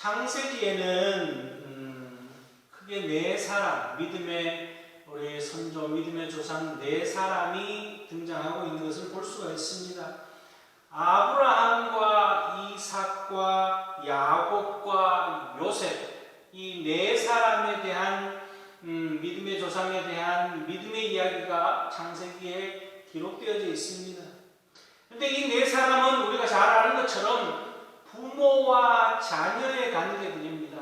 창세기에는 크게 네 사람, 믿음의 우리 선조, 믿음의 조상 네 사람이 등장하고 있는 것을 볼 수가 있습니다. 아브라함과 이삭과 야곱과 요셉, 이 네 사람에 대한 믿음의 조상에 대한 믿음의 이야기가 창세기에 기록되어져 있습니다. 그런데 이 네 사람은 우리가 잘 아는 것처럼 부모와 자녀의 관계들입니다.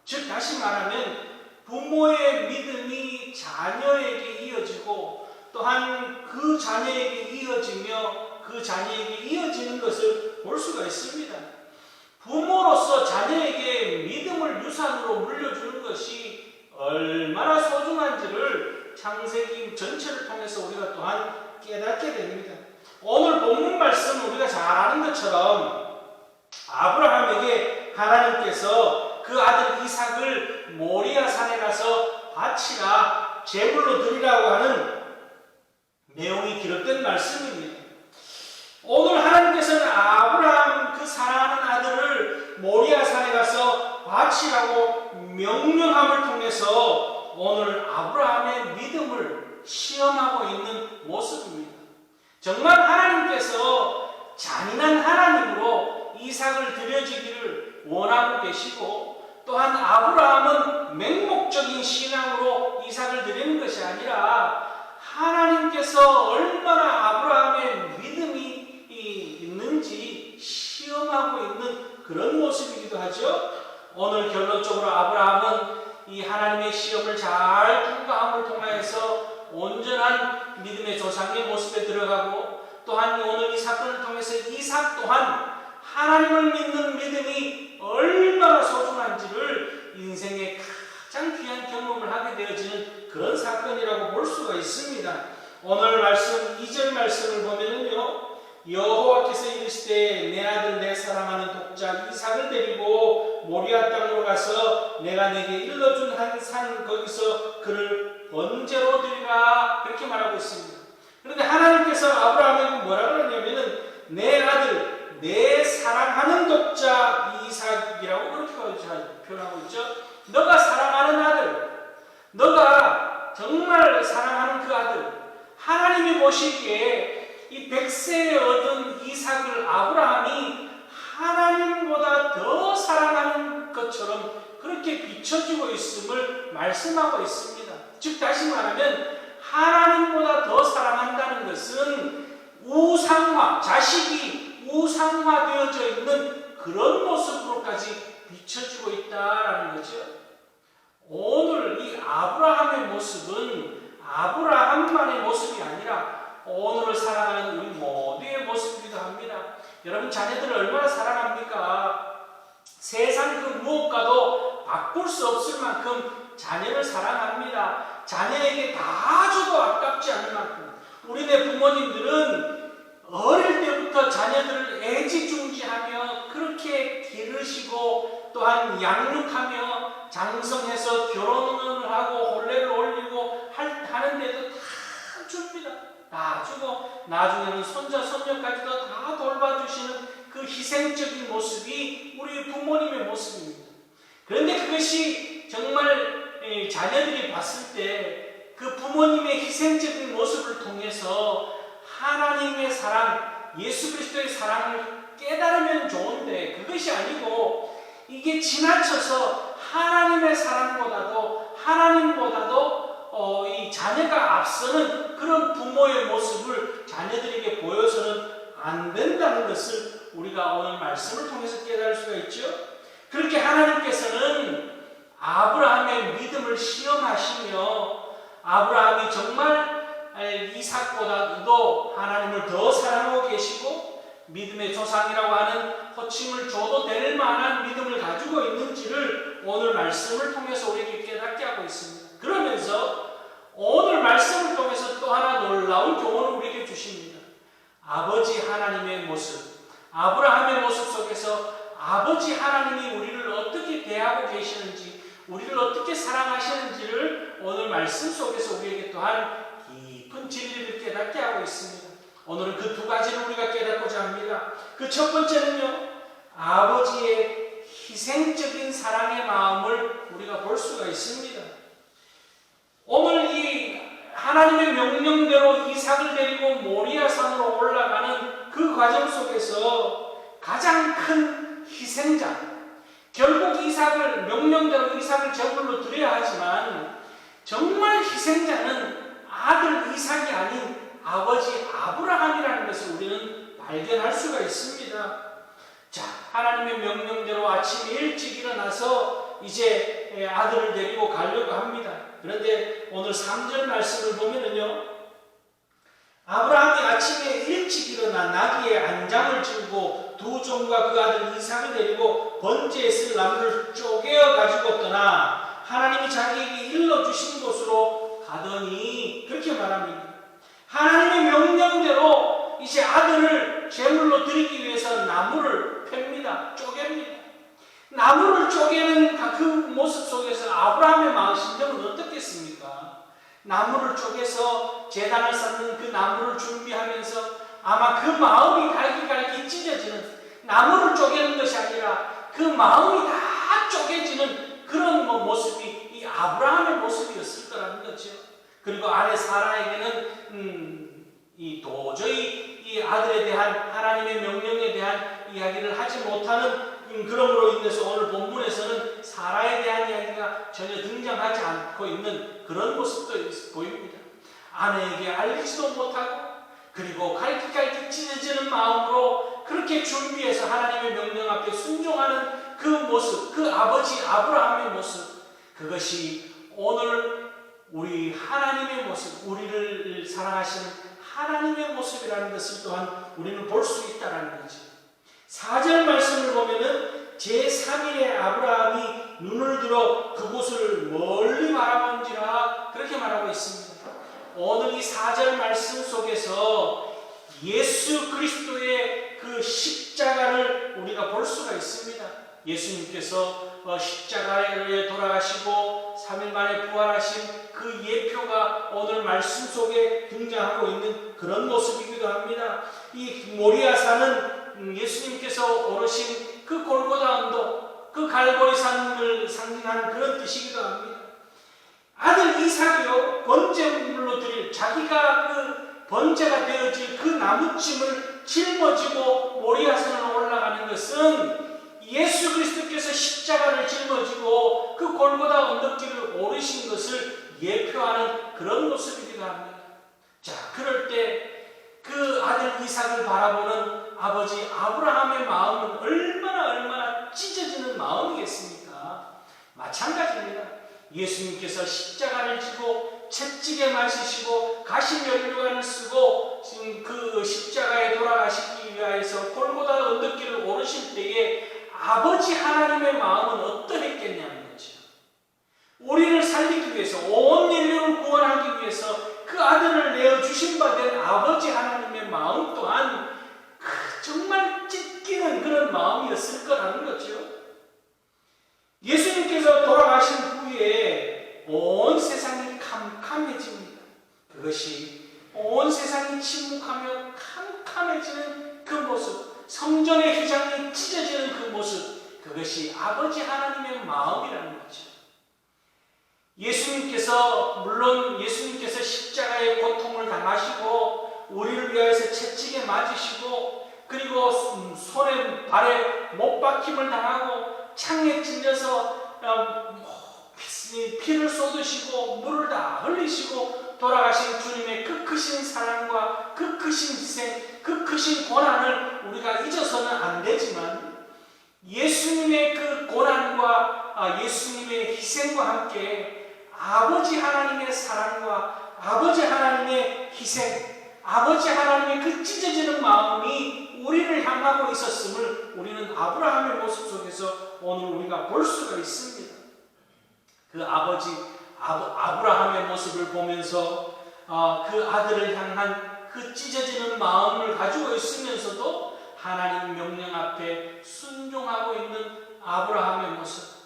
즉 다시 말하면 부모의 믿음이 자녀에게 이어지고 또한 그 자녀에게 이어지며 그 자녀에게 이어지는 것을 볼 수가 있습니다. 부모로서 자녀에게 믿음을 유산으로 물려주는 것이 얼마나 소중한지를 창세기 전체를 통해서 우리가 또한 깨닫게 됩니다. 오늘 본문 말씀 우리가 잘 아는 것처럼 아브라함에게 하나님께서 그 아들 이삭을 모리아 산에 가서 바치라, 제물로 드리라고 하는 내용이 기록된 말씀입니다. 오늘 하나님께서는 아브라함 그 사랑하는 아들을 모리아 산에 가서 바치라고 명령함을 통해서 오늘 아브라함의 믿음을 시험하고 있는 모습입니다. 정말 하나님께서 잔인한 하나님으로 이삭을 드려지기를 원하고 계시고 또한 아브라함은 맹목적인 신앙으로 이삭을 드리는 것이 아니라 하나님께서 얼마나 아브라함의 믿음이 있는지 시험하고 있는 그런 모습이기도 하죠. 오늘 결론적으로 아브라함은 이 하나님의 시험을 잘 통과함을 통하여서 온전한 믿음의 조상의 모습에 들어가고 또한 오늘 이 사건을 통해서 이삭 또한 하나님을 믿는 믿음이 얼마나 소중한지를 인생의 가장 귀한 경험을 하게 되어지는 그런 사건이라고 볼 수가 있습니다. 오늘 말씀 2절 말씀을 보면은요, 여호와께서 이르시되 내 아들 내 사랑하는 독자 이삭을 데리고 모리아 땅으로 가서 내가 내게 일러준 한 산 거기서 그를 번제로 드리라, 그렇게 말하고 있습니다. 그런데 하나님께서 아브라함에게 뭐라 그러냐면은 내 아들 내 사랑하는 독자 이삭이라고 그렇게 표현하고 있죠. 너가 사랑하는 아들, 너가 정말 사랑하는 그 아들, 하나님이 보시기에 이 100세에 얻은 이삭을 아브라함이 하나님보다 더 사랑하는 것처럼 그렇게 비춰지고 있음을 말씀하고 있습니다. 즉 다시 말하면 하나님보다 더 사랑한다는 것은 우상화, 자식이 우상화되어져 있는 그런 모습으로까지 비춰지고 있다라는 거죠. 오늘 이 아브라함의 모습은 아브라함만의 모습이 아니라 오늘을 사랑하는 우리 모두의 모습이기도 합니다. 여러분 자녀들을 얼마나 사랑합니까? 세상 그 무엇과도 바꿀 수 없을 만큼 자녀를 사랑합니다. 자녀에게 다 줘도 아깝지 않을 만큼 우리네 부모님들은 어릴 때부터 자녀들을 애지중지하며 그렇게 기르시고 또한 양육하며 장성해서 결혼을 하고 혼례를 올리고 하는데도 다 줍니다. 다 주고 나중에는 손자 손녀까지도 다 돌봐주시는 그 희생적인 모습이 우리 부모님의 모습입니다. 그런데 그것이 정말 자녀들이 봤을 때 그 부모님의 희생적인 모습을 통해서 하나님의 사랑, 예수 그리스도의 사랑을 깨달으면 좋은데 그것이 아니고 이게 지나쳐서 하나님의 사랑보다도 이 자녀가 앞서는 그런 부모의 모습을 자녀들에게 보여서는 안 된다는 것을 우리가 오늘 말씀을 통해서 깨달을 수가 있죠. 그렇게 하나님께서는 아브라함의 믿음을 시험하시며 아브라함이 정말 이삭보다도 하나님을 더 사랑하고 계시고 믿음의 조상이라고 하는 호칭을 줘도 될 만한 믿음을 가지고 있는지를 오늘 말씀을 통해서 우리에게 깨닫게 하고 있습니다. 그러면서 오늘 말씀을 통해서 또 하나 놀라운 교훈을 우리에게 주십니다. 아버지 하나님의 모습, 아브라함의 모습 속에서 아버지 하나님이 우리를 어떻게 대하고 계시는지, 우리를 어떻게 사랑하시는지를 오늘 말씀 속에서 우리에게 또한 깊은 진리를 깨닫게 하고 있습니다. 오늘은 그 두 가지를 우리가 깨닫고자 합니다. 그 첫 번째는요, 아버지의 희생적인 사랑의 마음을 우리가 볼 수가 있습니다. 오늘 이 하나님의 명령대로 이삭을 데리고 모리아산으로 올라가는 그 과정 속에서 가장 큰 희생자, 결국 이삭을 명령대로 이삭을 제물로 드려야 하지만 정말 희생자는 아들 이삭이 아닌 아버지 아브라함이라는 것을 우리는 발견할 수가 있습니다. 자, 하나님의 명령대로 아침에 일찍 일어나서 이제 아들을 데리고 가려고 합니다. 그런데 오늘 3절 말씀을 보면은요, 아브라함이 아침에 일찍 일어나 나귀의 안장을 쥐고 두 종과 그 아들 이삭을 데리고 번제에 쓸 나무를 쪼개어 가지고 떠나 하나님이 자기에게 일러주신 곳으로 가더니, 그렇게 말합니다. 하나님의 명령대로 이제 아들을 제물로 드리기 위해서 나무를 팹니다. 쪼갭니다. 나무를 쪼개는 그 모습 속에서 아브라함의 마음 심정은 어떻겠습니까? 나무를 쪼개서 제단을 쌓는 그 나무를 준비하면서 아마 그 마음이 갈기갈기 찢어지는, 나무를 쪼개는 것이 아니라 그 마음이 다 쪼개지는 그런 모습이 이 아브라함의 모습이었을 거라는 거죠. 그리고 아내 사라에게는 이 도저히 이 아들에 대한 하나님의 명령에 대한 이야기를 하지 못하는, 그러므로 인해서 오늘 본문에서는 사라에 대한 이야기가 전혀 등장하지 않고 있는 그런 모습도 보입니다. 아내에게 알리지도 못하고, 그리고 갈기갈기 찢어지는 마음으로 그렇게 준비해서 하나님의 명령 앞에 순종하는 그 모습, 그 아버지 아브라함의 모습, 그것이 오늘 우리 하나님의 모습, 우리를 사랑하시는 하나님의 모습이라는 것을 또한 우리는 볼 수 있다는 거죠. 4절 말씀을 보면은 제3일에 아브라함이 눈을 들어 그곳을 멀리 바라본지라, 그렇게 말하고 있습니다. 오늘 이 4절 말씀 속에서 예수 그리스도의 그 십자가를 우리가 볼 수가 있습니다. 예수님께서 십자가에 돌아가시고 3일 만에 부활하신 그 예표가 오늘 말씀 속에 등장하고 있는 그런 모습이기도 합니다. 이 모리아산은 예수님께서 오르신 그 골고다 언덕, 그 갈보리산을 상징하는 그런 뜻이기도 합니다. 아들 이삭이요, 번제물로 드릴, 자기가 그 번제가 되어질 그 나무찜을 짊어지고 모리아산으로 올라가는 것은 예수 그리스도께서 십자가를 짊어지고 그 골고다 언덕길을 오르신 것을 예표하는 그런 모습이기도 합니다. 자, 그럴 때 그 아들 이삭을 바라보는 아버지 아브라함의 마음은 얼마나 찢어지는 마음이겠습니까? 마찬가지입니다. 예수님께서 십자가를 지고 채찍에 맞으시고 가시면류관을 쓰고 그 십자가에 돌아가시기 위하여서 골고다 언덕길을 오르실 때에 아버지 하나님의 마음은 어떠했겠냐는 거죠. 우리를 살리기 위해서, 온 인류를 구원하기 위해서 그 아들을 내어주신 바 된 아버지 하나님의 마음 또한 정말 찢기는 그런 마음이었을 거라는 거죠. 예수님께서 돌아가신 후에 온 세상이 캄캄해집니다. 그것이 온 세상이 침묵하며 캄캄해지는 그 모습, 성전의 휘장이 찢어지는 그 모습, 그것이 아버지 하나님의 마음이라는 거죠. 물론 예수님께서 십자가의 고통을 당하시고 우리를 위하여서 채찍에 맞으시고, 그리고 손에 발에 못박힘을 당하고 창에 찔려서 피를 쏟으시고 물을 다 흘리시고 돌아가신 주님의 그 크신 사랑과 그 크신 희생, 그 크신 고난을 우리가 잊어서는 안 되지만, 예수님의 그 고난과 예수님의 희생과 함께 아버지 하나님의 사랑과 아버지 하나님의 희생, 아버지 하나님의 그 찢어지는 마음이 우리를 향하고 있었음을 우리는 아브라함의 모습 속에서 오늘 우리가 볼 수가 있습니다. 그 아버지 아브라함의 모습을 보면서 그 아들을 향한 그 찢어지는 마음을 가지고 있으면서도 하나님 명령 앞에 순종하고 있는 아브라함의 모습,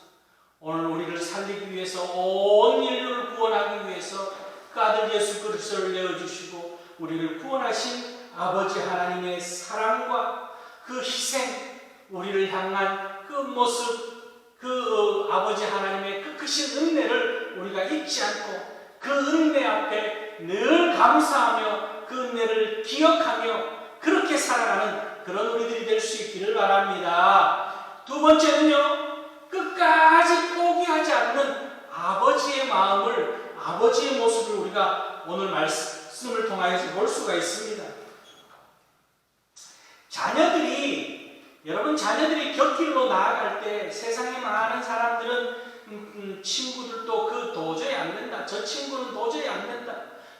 오늘 우리를 살리기 위해서, 온 인류를 구원하기 위해서 그 아들 예수 그리스도를 내어주시고 우리를 구원하신 아버지 하나님의 사랑과 그 희생, 우리를 향한 그 모습, 그 아버지 하나님의 그 크신 은혜를 우리가 잊지 않고 그 은혜 앞에 늘 감사하며 그 은혜를 기억하며 그렇게 살아가는 그런 우리들이 될 수 있기를 바랍니다. 두 번째는요, 끝까지 포기하지 않는 아버지의 마음을, 아버지의 모습을 우리가 오늘 말씀을 통하여서 볼 수가 있습니다. 여러분 자녀들이 곁길로 나아갈 때 세상에 많은 사람들은 친구들도 그 도저히 안 된다, 저 친구는 도저히 안 된다,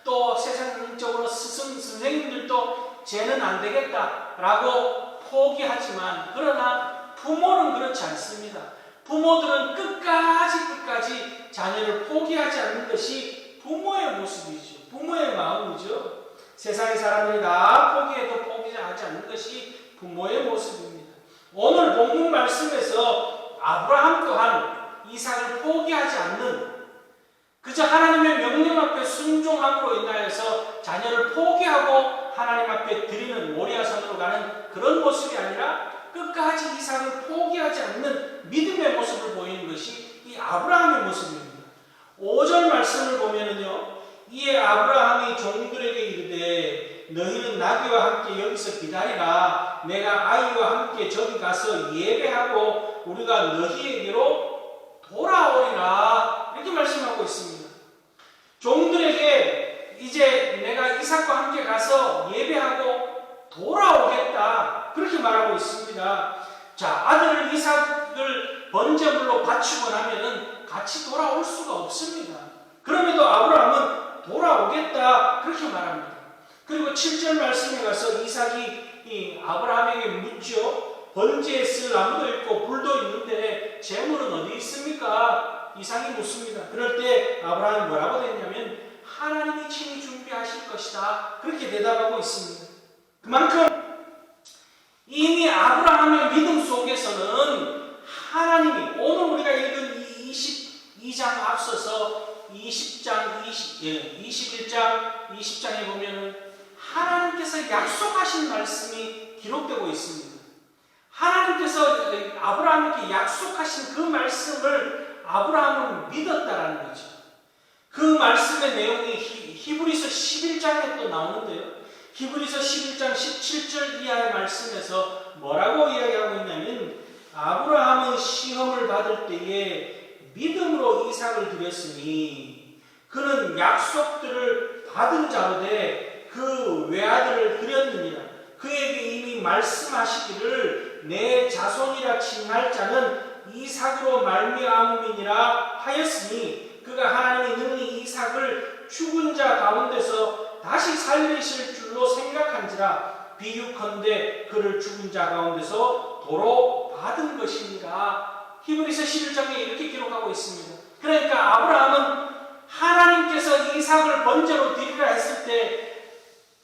또 세상적으로 선생님들도 쟤는 안 되겠다 라고 포기하지만, 그러나 부모는 그렇지 않습니다. 부모들은 끝까지 자녀를 포기하지 않는 것이 부모의 모습이죠. 부모의 마음이죠. 세상의 사람들이 다 포기해도 포기하지 않는 것이 부모의 모습입니다. 오늘 본문 말씀에서 아브라함 또한 이삭을 포기하지 않는, 그저 하나님의 명령 앞에 순종함으로 인하여서 자녀를 포기하고 하나님 앞에 드리는 모리아산으로 가는 그런 모습이 아니라 끝까지 이삭을 포기하지 않는 믿음의 모습을 보이는 것이 이 아브라함의 모습입니다. 5절 말씀을 보면은요, 이에 아브라함이 종들에게 이르되 너희는 나귀와 함께 여기서 기다리라. 내가 아이와 함께 저기 가서 예배하고 우리가 너희에게로 돌아오리라. 이렇게 말씀하고 있습니다. 종들에게 이제 내가 이삭과 함께 가서 예배하고 돌아오겠다, 그렇게 말하고 있습니다. 자, 아들 이삭을 번제물로 바치고 나면은 같이 돌아올 수가 없습니다. 그럼에도 아브라함은 돌아오겠다, 그렇게 말합니다. 그리고 7절 말씀에 가서 이삭이 아브라함에게 묻죠. 번제에 쓸 나무도 있고 불도 있는데 재물은 어디 있습니까? 이삭이 묻습니다. 그럴 때 아브라함이 뭐라고 했냐면 하나님이 친히 준비하실 것이다, 그렇게 대답하고 있습니다. 그만큼 이미 아브라함의 믿음 속에서는 하나님이, 오늘 우리가 읽은 이 22장 앞서서 21장, 20장에 보면은 하나님께서 약속하신 말씀이 기록되고 있습니다. 하나님께서 아브라함에게 약속하신 그 말씀을 아브라함은 믿었다라는 거죠. 그 말씀의 내용이 히브리서 11장에 또 나오는데요. 히브리서 11장 17절 이하의 말씀에서 뭐라고 이야기하고 있냐면 아브라함은 시험을 받을 때에 믿음으로 이삭을 드렸으니 그는 약속들을 받은 자로되 그 외아들을 드렸느니라. 그에게 이미 말씀하시기를 내 자손이라 칭할 자는 이삭으로 말미암음이니라 하였으니 그가 하나님이 능히 이삭을 죽은 자 가운데서 다시 살리실 줄로 생각한지라. 비유컨대 그를 죽은 자 가운데서 도로 받은 것이니라. 히브리서 11장에 이렇게 기록하고 있습니다. 그러니까 아브라함은 하나님께서 이삭을 번제로 드리라 했을 때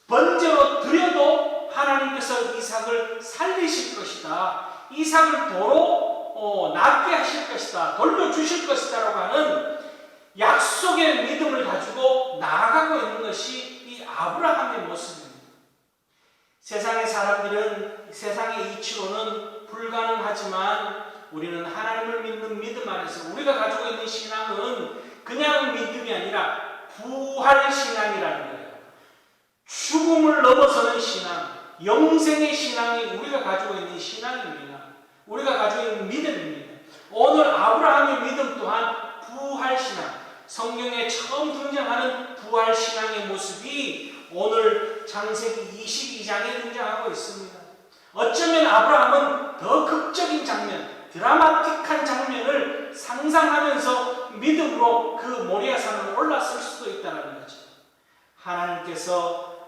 번제로 드려도 하나님께서 이삭을 살리실 것이다, 이삭을 도로 낫게 하실 것이다, 돌려주실 것이다 라고 하는 약속의 믿음을 가지고 나아가고 있는 것이 이 아브라함의 모습입니다. 세상의 사람들은 세상의 이치로는 불가능하지만 우리는 하나님을 믿는 믿음 안에서 우리가 가지고 있는 신앙은 그냥 믿음이 아니라 부활 신앙이라는 거예요. 죽음을 넘어서는 신앙, 영생의 신앙이 우리가 가지고 있는 신앙입니다. 우리가 가지고 있는 믿음입니다. 오늘 아브라함의 믿음 또한 부활 신앙, 성경에 처음 등장하는 부활 신앙의 모습이 오늘 창세기 22장에 등장하고 있습니다. 어쩌면 아브라함은 더 극적인 장면, 드라마틱한 장면을 상상하면서 믿음으로 그 모리아산으로 올랐을 수도 있다는 거죠. 하나님께서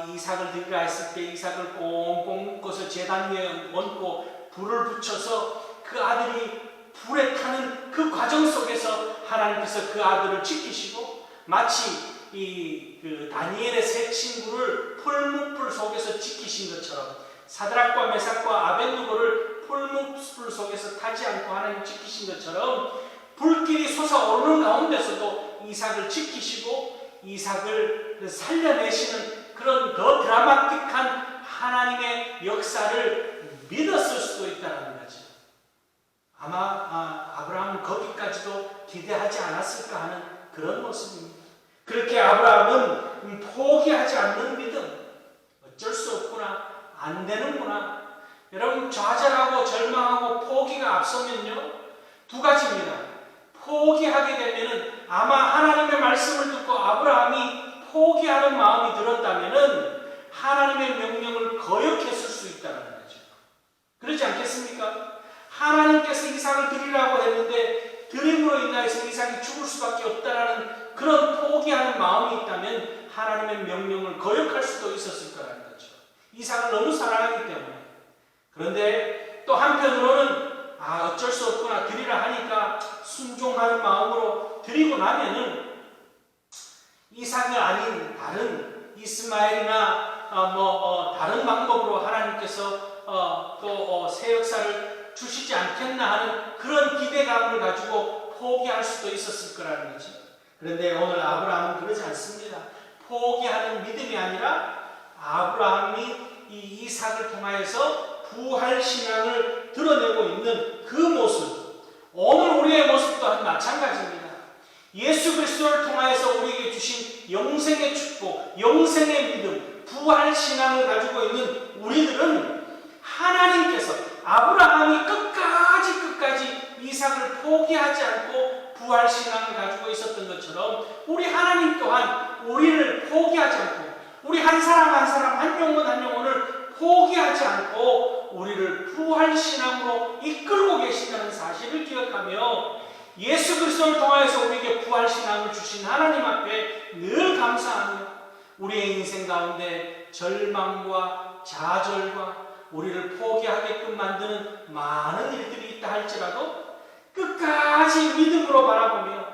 이 이삭을 드리라 했을 때 이삭을 꽁꽁 묶어서 제단 위에 얹고 불을 붙여서 그 아들이 불에 타는 그 과정 속에서 하나님께서 그 아들을 지키시고, 마치 그 다니엘의 세 친구를 풀무불 속에서 지키신 것처럼 사드락과 메삭과 아벳느고를 풀무불 속에서 타지 않고 하나님 지키신 것처럼 불길이 솟아오르는 가운데서도 이삭을 지키시고 이삭을 살려내시는 그런 더 드라마틱한 하나님의 역사를 믿었을 수도 있다는 기대하지 않았을까 하는 그런 모습입니다. 그렇게 아브라함은 포기하지 않는 믿음, 어쩔 수 없구나, 안 되는구나. 여러분, 좌절하고 절망하고 포기가 앞서면요, 두 가지입니다. 포기하게 되면은 아마 하나님의 말씀을 듣고 아브라함이 포기하는 마음이 들었다면은 하나님의 명령을 거역했을 수 있다는 거죠. 그렇지 않겠습니까? 하나님께서 이삭을 드리라고 했는데 드림으로 인하여서 이삭이 죽을 수밖에 없다라는 그런 포기하는 마음이 있다면 하나님의 명령을 거역할 수도 있었을 거라는 거죠. 이삭을 너무 사랑하기 때문에. 그런데 또 한편으로는 어쩔 수 없구나, 드리라 하니까 순종하는 마음으로 드리고 나면은 이삭이 아닌 다른 이스마엘이나 다른 방법으로 하나님께서 또 새 역사를 주시지 않겠나 하는 그런 기대감을 가지고 포기할 수도 있었을 거라는 거죠. 그런데 오늘 아브라함은 그러지 않습니다. 포기하는 믿음이 아니라 아브라함이 이 이삭을 통하여서 부활 신앙을 드러내고 있는 그 모습, 오늘 우리의 모습 또한 마찬가지입니다. 예수 그리스도를 통하여서 우리에게 주신 영생의 축복, 영생의 믿음, 부활 신앙을 가지고 있는 우리들은 하나님께서 아브라함이 끝까지 이삭을 포기하지 않고 부활 신앙을 가지고 있었던 것처럼 우리 하나님 또한 우리를 포기하지 않고 우리 한 사람 한 영혼을 포기하지 않고 우리를 부활 신앙으로 이끌고 계신다는 사실을 기억하며 예수 그리스도를 통하여서 우리에게 부활 신앙을 주신 하나님 앞에 늘 감사하며 우리의 인생 가운데 절망과 좌절과 우리를 포기하게끔 만드는 많은 일들이 있다 할지라도 끝까지 믿음으로 바라보며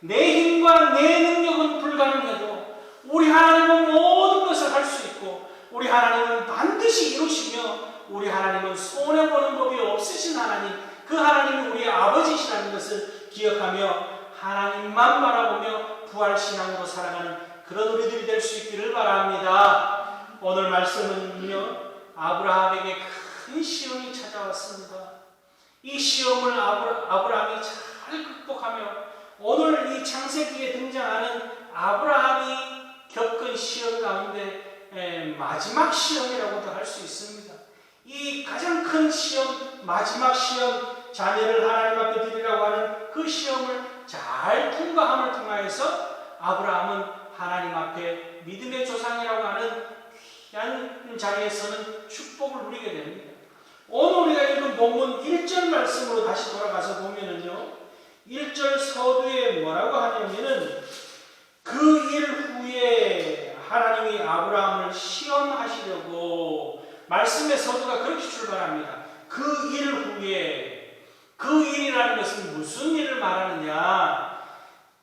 내 힘과 내 능력은 불가능해도 우리 하나님은 모든 것을 할 수 있고 우리 하나님은 반드시 이루시며 우리 하나님은 손해보는 법이 없으신 하나님, 그 하나님이 우리의 아버지시라는 것을 기억하며 하나님만 바라보며 부활신앙으로 살아가는 그런 우리들이 될 수 있기를 바랍니다. 오늘 말씀은요, 아브라함에게 큰 시험이 찾아왔습니다. 이 시험을 아브라함이 잘 극복하며 오늘 이 창세기에 등장하는 아브라함이 겪은 시험 가운데 마지막 시험이라고도 할 수 있습니다. 이 가장 큰 시험, 마지막 시험, 자녀를 하나님 앞에 드리라고 하는 그 시험을 잘 통과함을 통하여서 아브라함은 하나님 앞에 믿음의 조상이라고 하는 귀한 자리에서는 축복을 누리게 됩니다. 오늘 우리가 읽은 본문 1절 말씀으로 다시 돌아가서 보면은요, 1절 서두에 뭐라고 하냐면은 그 일 후에 하나님이 아브라함을 시험하시려고 말씀의 서두가 그렇게 출발합니다. 그 일 후에, 그 일이라는 것은 무슨 일을 말하느냐?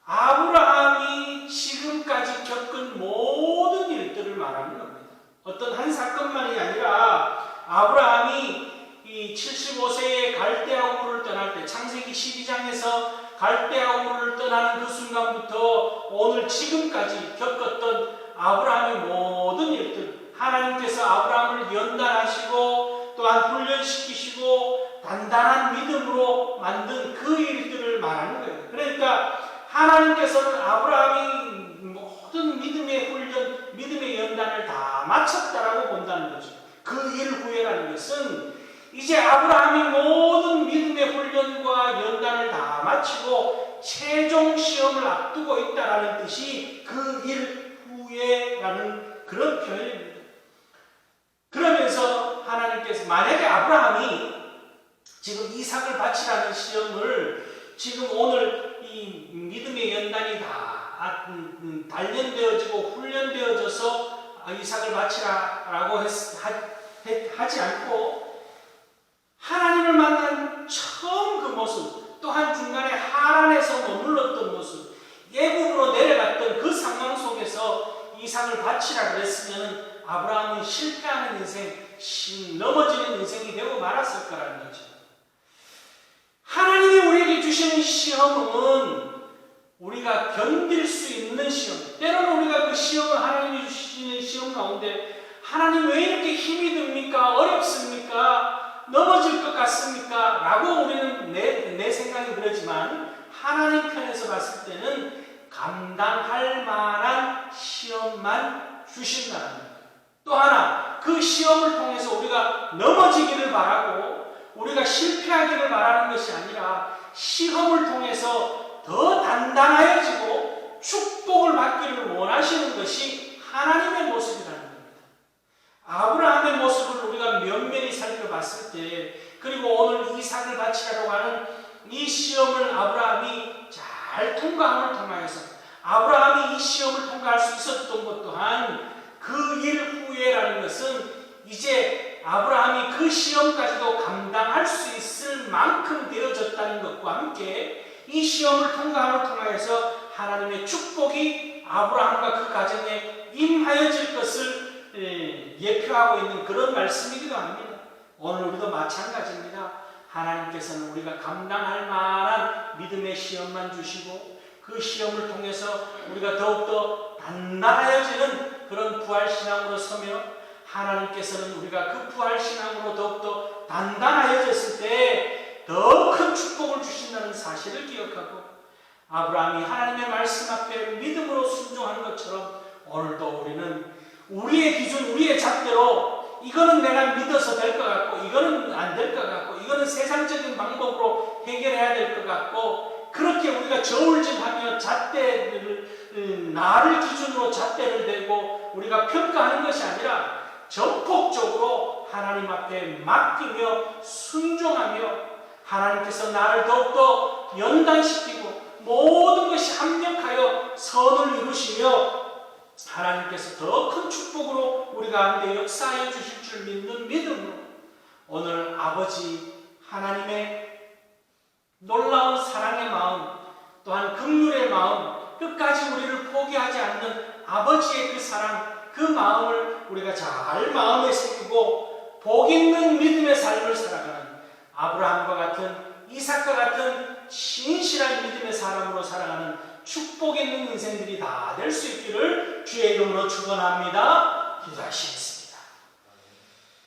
아브라함이 지금까지 겪은 모든 일들을 말하는 겁니다. 어떤 한 사건만이 아니라 아브라함이 이 75세에 갈대아 우르를 떠날 때, 창세기 12장에서 갈대아 우르를 떠나는 그 순간부터 오늘 지금까지 겪었던 아브라함의 모든 일들, 하나님께서 아브라함을 연단하시고 또한 훈련시키시고 단단한 믿음으로 만든 그 일들을 말하는 거예요. 그러니까 하나님께서는 아브라함이 모든 믿음의 훈련, 믿음의 연단을 다 마쳤다라고 본다는 거죠. 그 일 후에라는 것은 이제 아브라함이 모든 믿음의 훈련과 연단을 다 마치고 최종 시험을 앞두고 있다라는 뜻이 그 일 후에라는 그런 표현입니다. 그러면서 하나님께서 만약에 아브라함이 지금 이삭을 바치라는 시험을 지금 오늘 이 믿음의 연단이 다 단련되어지고 훈련되어져서 이삭을 바치라라고 하지 않고 하나님을 만난 처음 그 모습, 또한 중간에 하란에서 머물렀던 모습, 애굽으로 내려갔던 그 상황 속에서 이삭을 바치라 그랬으면 아브라함은 실패하는 인생, 넘어지는 인생이 되고 말았을 거라는 거죠. 하나님이 우리에게 주시는 시험은 우리가 견딜 수 있는 시험, 때로는 우리가 그 시험을 하나님이 주시는 시험 가운데 하나님 왜 이렇게 힘이 듭니까? 어렵습니까? 넘어질 것 같습니까? 라고 우리는 내 생각이 그러지만 하나님 편에서 봤을 때는 감당할 만한 시험만 주신다는 거예요. 또 하나, 그 시험을 통해서 우리가 넘어지기를 바라고 우리가 실패하기를 바라는 것이 아니라 시험을 통해서 더 단단해지고 축복을 받기를 원하시는 것이 하나님의 모습이라는 겁니다. 아브라함의 모습을 우리가 면면히 살펴봤을 때, 그리고 오늘 이삭을 바치라고 하는 이 시험을 아브라함이 잘 통과함을 통하여서 아브라함이 이 시험을 통과할 수 있었던 것 또한 그 일 후에라는 것은 이제 아브라함이 그 시험까지도 감당할 수 있을 만큼 되어졌다는 것과 함께 이 시험을 통과함을 통하여서 하나님의 축복이 아브라함과 그 가정에 임하여질 것을 예표하고 있는 그런 말씀이기도 합니다. 오늘 우리도 마찬가지입니다. 하나님께서는 우리가 감당할 만한 믿음의 시험만 주시고 그 시험을 통해서 우리가 더욱더 단단해지는 그런 부활신앙으로 서며 하나님께서는 우리가 그 부활신앙으로 더욱더 단단해졌을 때 더 큰 축복을 주신다는 사실을 기억하고 아브라함이 하나님의 말씀 앞에 믿음으로 순종한 것처럼 오늘도 우리는 우리의 기준, 우리의 잣대로 이거는 내가 믿어서 될 것 같고 이거는 안 될 것 같고 이거는 세상적인 방법으로 해결해야 될 것 같고 그렇게 우리가 저울질하며 잣대를 나를 기준으로 잣대를 대고 우리가 평가하는 것이 아니라 전폭적으로 하나님 앞에 맡기며 순종하며 하나님께서 나를 더욱더 연단시키고 모든 것이 합력하여 선을 이루시며 하나님께서 더 큰 축복으로 우리 가운데 역사하여 주실 줄 믿는 믿음으로 오늘 아버지 하나님의 놀라운 사랑의 마음 또한 긍휼의 마음 끝까지 우리를 포기하지 않는 아버지의 그 사랑 그 마음을 우리가 잘 마음에 새기고 복 있는 믿음의 삶을 살아가는 아브라함과 같은 이삭과 같은 신실한 믿음의 사람으로 살아가는 축복 있는 인생들이 다 될 수 있기를 주의 이름으로 축원합니다. 기도하시겠습니다.